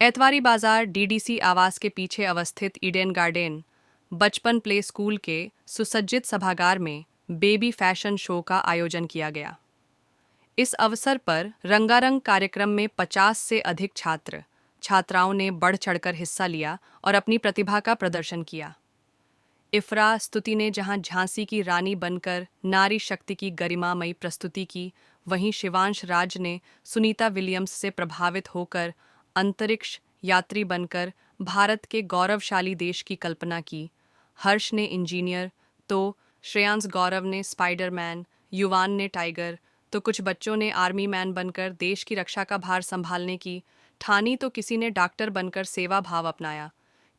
एतवारी बाजार डीडीसी आवास के पीछे अवस्थित ईडन गार्डन बचपन प्ले स्कूल के सुसज्जित सभागार में बेबी फैशन शो का आयोजन किया गया। इस अवसर पर रंगारंग कार्यक्रम में 50 से अधिक छात्र छात्राओं ने बढ़ चढ़कर हिस्सा लिया और अपनी प्रतिभा का प्रदर्शन किया। इफ्रा स्तुति ने जहां झांसी की रानी बनकर नारी शक्ति की गरिमामयी प्रस्तुति की, वहीं शिवांश राज ने सुनीता विलियम्स से प्रभावित होकर अंतरिक्ष यात्री बनकर भारत के गौरवशाली देश की कल्पना की। हर्ष ने इंजीनियर तो श्रेयांश गौरव ने स्पाइडरमैन, युवान ने टाइगर तो कुछ बच्चों ने आर्मी मैन बनकर देश की रक्षा का भार संभालने की ठानी, तो किसी ने डॉक्टर बनकर सेवा भाव अपनाया,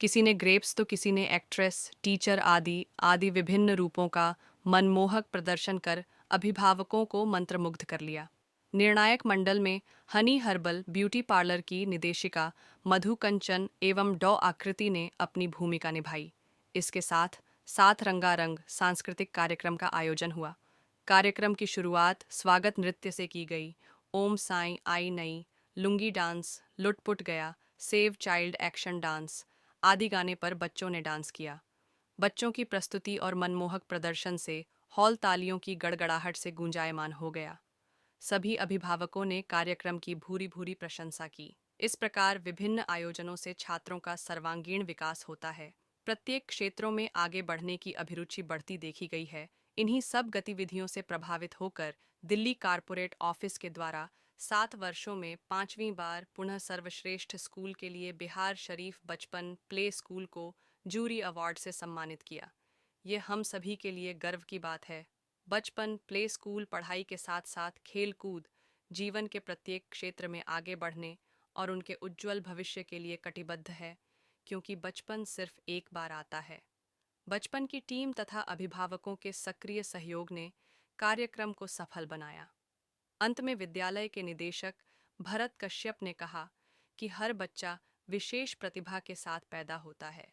किसी ने ग्रेप्स तो किसी ने एक्ट्रेस, टीचर आदि आदि विभिन्न रूपों का मनमोहक प्रदर्शन कर अभिभावकों को मंत्रमुग्ध कर लिया। निर्णायक मंडल में हनी हर्बल ब्यूटी पार्लर की निदेशिका मधु कंचन एवं डॉ आकृति ने अपनी भूमिका निभाई। इसके साथ साथ रंगारंग सांस्कृतिक कार्यक्रम का आयोजन हुआ। कार्यक्रम की शुरुआत स्वागत नृत्य से की गई। ओम साईं आई नई, लुंगी डांस, लुटपुट गया, सेव चाइल्ड एक्शन डांस आदि गाने पर बच्चों ने डांस किया। बच्चों की प्रस्तुति और मनमोहक प्रदर्शन से हॉल तालियों की गड़गड़ाहट से गूंजायमान हो गया। सभी अभिभावकों ने कार्यक्रम की भूरी भूरी प्रशंसा की। इस प्रकार विभिन्न आयोजनों से छात्रों का सर्वांगीण विकास होता है। प्रत्येक क्षेत्रों में आगे बढ़ने की अभिरुचि बढ़ती देखी गई है। इन्हीं सब गतिविधियों से प्रभावित होकर दिल्ली कारपोरेट ऑफिस के द्वारा 7 वर्षों में 5वीं बार पुनः सर्वश्रेष्ठ स्कूल के लिए बिहार शरीफ बचपन प्ले स्कूल को जूरी अवार्ड से सम्मानित किया। ये हम सभी के लिए गर्व की बात है। बचपन प्ले स्कूल पढ़ाई के साथ साथ खेल कूद, जीवन के प्रत्येक क्षेत्र में आगे बढ़ने और उनके उज्जवल भविष्य के लिए कटिबद्ध है, क्योंकि बचपन सिर्फ एक बार आता है। बचपन की टीम तथा अभिभावकों के सक्रिय सहयोग ने कार्यक्रम को सफल बनाया। अंत में विद्यालय के निदेशक भरत कश्यप ने कहा कि हर बच्चा विशेष प्रतिभा के साथ पैदा होता है,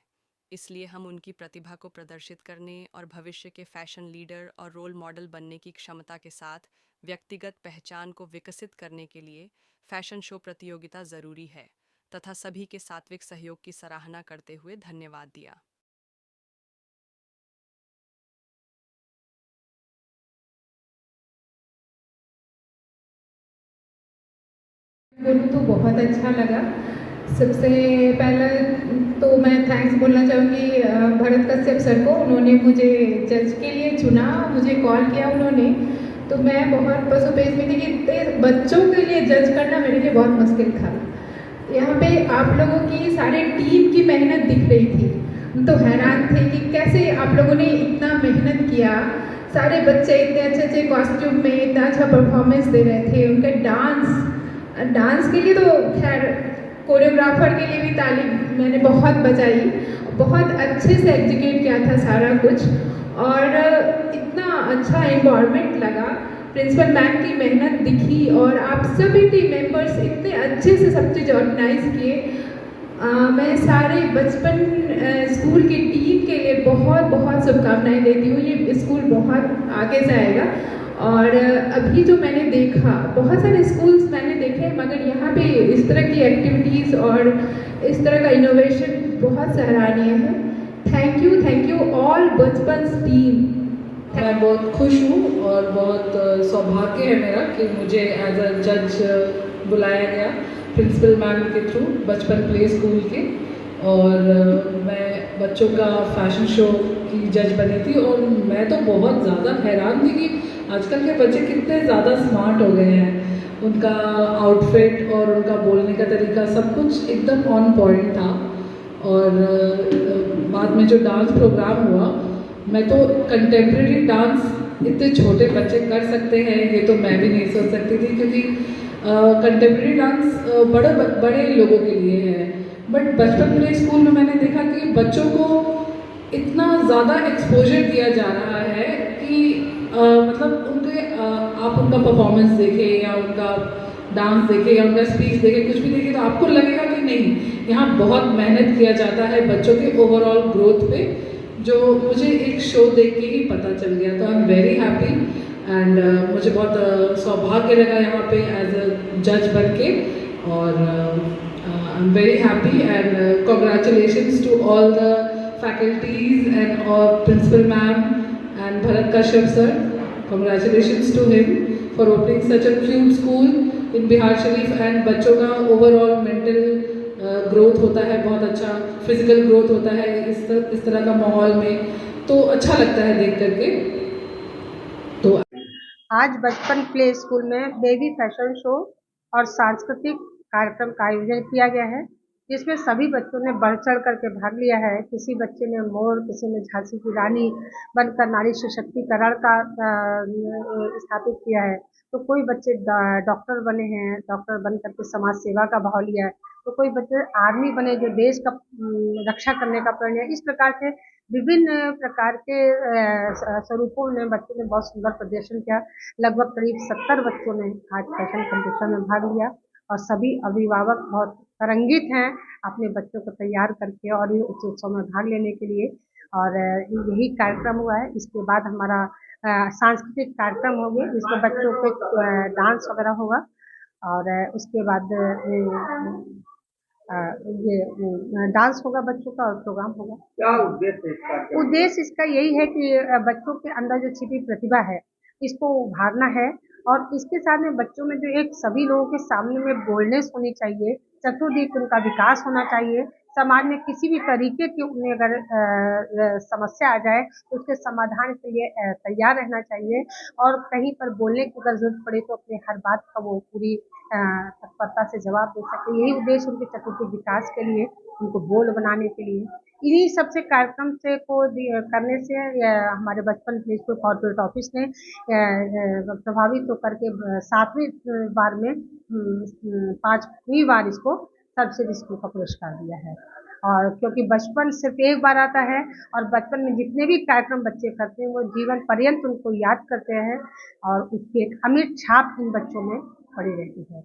इसलिए हम उनकी प्रतिभा को प्रदर्शित करने और भविष्य के फैशन लीडर और रोल मॉडल बनने की क्षमता के साथ व्यक्तिगत पहचान को विकसित करने के लिए फैशन शो प्रतियोगिता जरूरी है तथा सभी के सात्विक सहयोग की सराहना करते हुए धन्यवाद दिया। बोलूँ तो बहुत अच्छा लगा। सबसे पहले तो मैं थैंक्स बोलना चाहूँगी भरत कश्यप सर को। उन्होंने मुझे जज के लिए चुना, मुझे कॉल किया उन्होंने, तो मैं बहुत पसोपेश में थी कि इतने बच्चों के लिए जज करना मेरे लिए बहुत मुश्किल था। यहाँ पे आप लोगों की सारी टीम की मेहनत दिख रही थी, हम तो हैरान थे कि कैसे आप लोगों ने इतना मेहनत किया। सारे बच्चे इतने अच्छे अच्छे कॉस्ट्यूम में इतना अच्छा परफॉर्मेंस दे रहे थे। उनके डांस के लिए तो खैर कोरियोग्राफर के लिए भी ताली मैंने बहुत बजाई, बहुत अच्छे से एग्जीक्यूट किया था सारा कुछ, और इतना अच्छा एनवायरनमेंट लगा। प्रिंसिपल मैम की मेहनत दिखी और आप सभी टीम मेंबर्स इतने अच्छे से सब चीज़ ऑर्गेनाइज किए। मैं सारे बचपन स्कूल की टीम के लिए बहुत बहुत शुभकामनाएं देती हूँ। ये स्कूल बहुत आगे जाएगा। और अभी जो मैंने देखा, बहुत सारे स्कूल्स मैंने देखे, मगर यहाँ पे इस तरह की एक्टिविटीज़ और इस तरह का इनोवेशन बहुत सराहनीय है। थैंक यू ऑल बचपन टीम। मैं बहुत खुश हूँ और बहुत सौभाग्य है मेरा कि मुझे एज अ जज बुलाया गया प्रिंसिपल मैम के थ्रू बचपन प्ले स्कूल के, और मैं बच्चों का फैशन शो की जज बनी थी। और मैं तो बहुत ज़्यादा हैरान थी कि आजकल के बच्चे कितने ज़्यादा स्मार्ट हो गए हैं। उनका आउटफिट और उनका बोलने का तरीका सब कुछ एकदम ऑन पॉइंट था। और बाद में जो डांस प्रोग्राम हुआ, मैं तो कंटेम्प्रेरी डांस इतने छोटे बच्चे कर सकते हैं ये तो मैं भी नहीं सोच सकती थी, क्योंकि कंटेम्प्रेरी डांस बड़े लोगों के लिए है। बट बचपन प्ले स्कूल में मैंने देखा कि बच्चों को इतना ज़्यादा एक्सपोजर दिया जा रहा है कि मतलब आप उनका परफॉर्मेंस देखें या उनका डांस देखें या उनका स्पीच देखें, कुछ भी देखें, तो आपको लगेगा कि नहीं, यहाँ बहुत मेहनत किया जाता है बच्चों के ओवरऑल ग्रोथ पे, जो मुझे एक शो देख के ही पता चल गया। तो I am very happy and मुझे बहुत सौभाग्य लगा यहाँ पे एज अ जज बन के। और I'm very happy and congratulations to all the faculties and all principal ma'am and Bharat Kashyap sir. Congratulations to him for opening such a cute school in Bihar Sharif and बच्चों का overall mental growth होता है, बहुत अच्छा physical growth होता है इस तरह का माहौल में, तो अच्छा लगता है देख करके। तो आज बचपन प्ले स्कूल में बेबी फैशन शो और सांस्कृतिक कार्यक्रम का आयोजन किया गया है, जिसमें सभी बच्चों ने बढ़ चढ़ करके भाग लिया है। किसी बच्चे ने मोर, किसी ने झांसी की रानी बनकर नारी सशक्तिकरण का स्थापित किया है, तो कोई बच्चे डॉक्टर बने हैं, डॉक्टर बन करके समाज सेवा का भाव लिया है, तो कोई बच्चे आर्मी बने जो देश का रक्षा करने का प्रण है। इस प्रकार से विभिन्न प्रकार के स्वरूपों में बच्चों ने बहुत सुंदर प्रदर्शन किया। लगभग करीब 70 बच्चों ने आज फैशन कंपटीशन में भाग लिया और सभी अभिभावक बहुत तरंगित हैं अपने बच्चों को तैयार करके और ये उत्सव में भाग लेने के लिए। और यही कार्यक्रम हुआ है। इसके बाद हमारा सांस्कृतिक कार्यक्रम होंगे, जिसमें बच्चों पे डांस वगैरह होगा और उसके बाद ये डांस होगा बच्चों का और प्रोग्राम होगा। क्या उद्देश्य है इसका? उद्देश्य इसका यही है कि बच्चों के अंदर जो छिपी प्रतिभा है इसको उभारना है और इसके साथ में बच्चों में जो एक सभी लोगों के सामने में बोल्डनेस होनी चाहिए, चतुर्दिक उनका विकास होना चाहिए। समाज में किसी भी तरीके की उन्हें अगर समस्या आ जाए तो उसके समाधान के लिए तैयार रहना चाहिए और कहीं पर बोलने की अगर जरूरत पड़े तो अपने हर बात का वो पूरी तत्परता से जवाब दे सके। यही उद्देश्य उनके चतुर्दिक विकास के लिए, उनको बोल्ड बनाने के लिए। इन्हीं सबसे कार्यक्रम से करने से हमारे बचपन प्ले स्कूल कॉर्पोरेट ऑफिस ने प्रभावित होकर के 7वीं बार में 5वीं बार इसको सबसे स्कूल का पुरस्कार दिया है। और क्योंकि बचपन सिर्फ एक बार आता है और बचपन में जितने भी कार्यक्रम बच्चे करते हैं वो जीवन पर्यंत उनको याद करते हैं और उसकी एक अमिट छाप इन बच्चों में पड़ी रहती है।